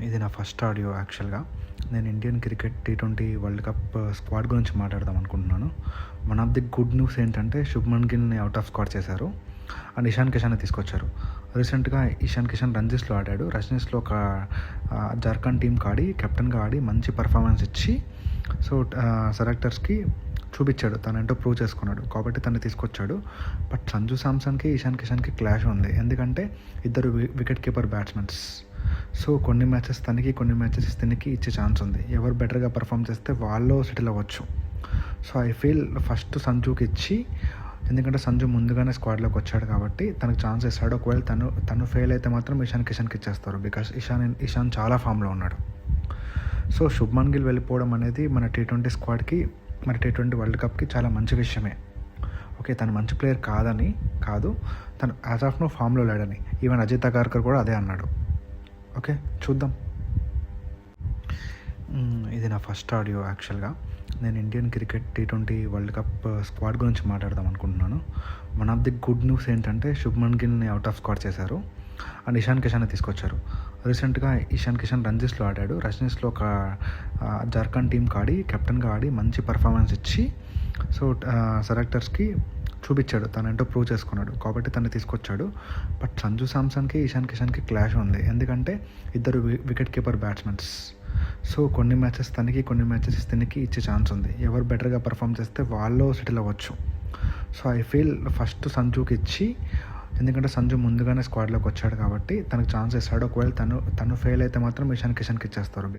ఇది నా first audio యాక్చువల్‌గా. నేను Indian cricket T20 world cup squad గురించి మాట్లాడదాం అనుకుంటున్నాను. One of the good news ఏంటంటే శుభ్మన్ గిల్‌ని అవుట్ ఆఫ్ స్క్వాడ్ చేశారు. అండ్ ఇషాన్ కిషన్ని తీసుకొచ్చారు. రీసెంట్‌గా ఇషాన్ కిషన్ రంజీస్‌లో ఆడాడు. రంజీస్‌లో ఒక జార్ఖండ్ టీమ్‌కి ఆడి కెప్టెన్‌గా ఆడి మంచి పర్ఫార్మెన్స్ ఇచ్చి సెలెక్టర్స్‌కి చూపించాడు. తనేంటో ప్రూవ్ చేసుకున్నాడు. కాబట్టి తనని తీసుకొచ్చాడు. బట్ సంజు శాంసన్‌కి, ఇషాన్ కిషన్‌కి క్లాష్ ఉంది. ఎందుకంటే ఇద్దరు వికెట్ కీపర్ బ్యాట్స్‌మెన్స్. సో కొన్ని మ్యాచెస్ తనకి, కొన్ని మ్యాచెస్ తినకి ఇచ్చే ఛాన్స్ ఉంది. ఎవరు బెటర్గా పర్ఫామ్ చేస్తే వాళ్ళు సెటిల్ అవ్వచ్చు. సో ఐ ఫీల్ ఫస్ట్ సంజుకి ఇచ్చి, ఎందుకంటే సంజు ముందుగానే స్క్వాడ్లోకి వచ్చాడు కాబట్టి తనకు ఛాన్స్ ఇస్తాడు. ఒకవేళ తను ఫెయిల్ అయితే మాత్రం ఇషాన్ కిషన్కి ఇచ్చేస్తారు. బికాస్ ఇషాన్ చాలా ఫామ్లో ఉన్నాడు. సో శుభ్మన్ గిల్ వెళ్ళిపోవడం అనేది మన టీ20 స్క్వాడ్కి, మన టీ20 వరల్డ్ కప్కి చాలా మంచి విషయమే. ఓకే, తను మంచి ప్లేయర్ కాదు, తను యాజ్ ఆఫ్ నో ఫామ్లో లేడని. ఈవెన్ అజిత్ అగార్కర్ కూడా అదే అన్నాడు. ఓకే, చూద్దాం. ఇది నా ఫస్ట్ ఆడియో యాక్చువల్గా. నేను Indian cricket T20 world cup squad గురించి మాట్లాడదాం అనుకుంటున్నాను. One of the good news ఏంటంటే శుభ్మన్ గిల్‌ని అవుట్ ఆఫ్ స్క్వాడ్ చేశారు. అండ్ ఇషాన్ కిషన్ని తీసుకొచ్చారు. రీసెంట్‌గా ఇషాన్ కిషన్ రంజీస్‌లో ఆడాడు. రంజీస్‌లో ఒక జార్ఖండ్ టీమ్‌కి ఆడి కెప్టెన్‌గా ఆడి మంచి పర్ఫార్మెన్స్ ఇచ్చి సెలెక్టర్స్కి చూపించాడు. తనేంటో ప్రూవ్ చేసుకున్నాడు. కాబట్టి తనని తీసుకొచ్చాడు. బట్ సంజు శాంసన్‌కి, ఇషాన్ కిషన్‌కి క్లాష్ ఉంది. ఎందుకంటే ఇద్దరు వికెట్ కీపర్ బ్యాట్స్‌మెన్స్. సో కొన్ని మ్యాచెస్ తనకి, కొన్ని మ్యాచెస్ తినకి ఇచ్చే ఛాన్స్ ఉంది. ఎవరు బెటర్గా పర్ఫామ్ చేస్తే వాళ్ళు సెటిల్ అవ్వచ్చు. సో ఐ ఫీల్ ఫస్ట్ సంజుకి ఇచ్చి, ఎందుకంటే సంజు ముందుగానే స్క్వాడ్లోకి వచ్చాడు కాబట్టి తనకు ఛాన్స్ ఇస్తాడు. ఒకవేళ తను ఫెయిల్ అయితే మాత్రం ఇషాన్ కిషన్కి ఇచ్చేస్తారు.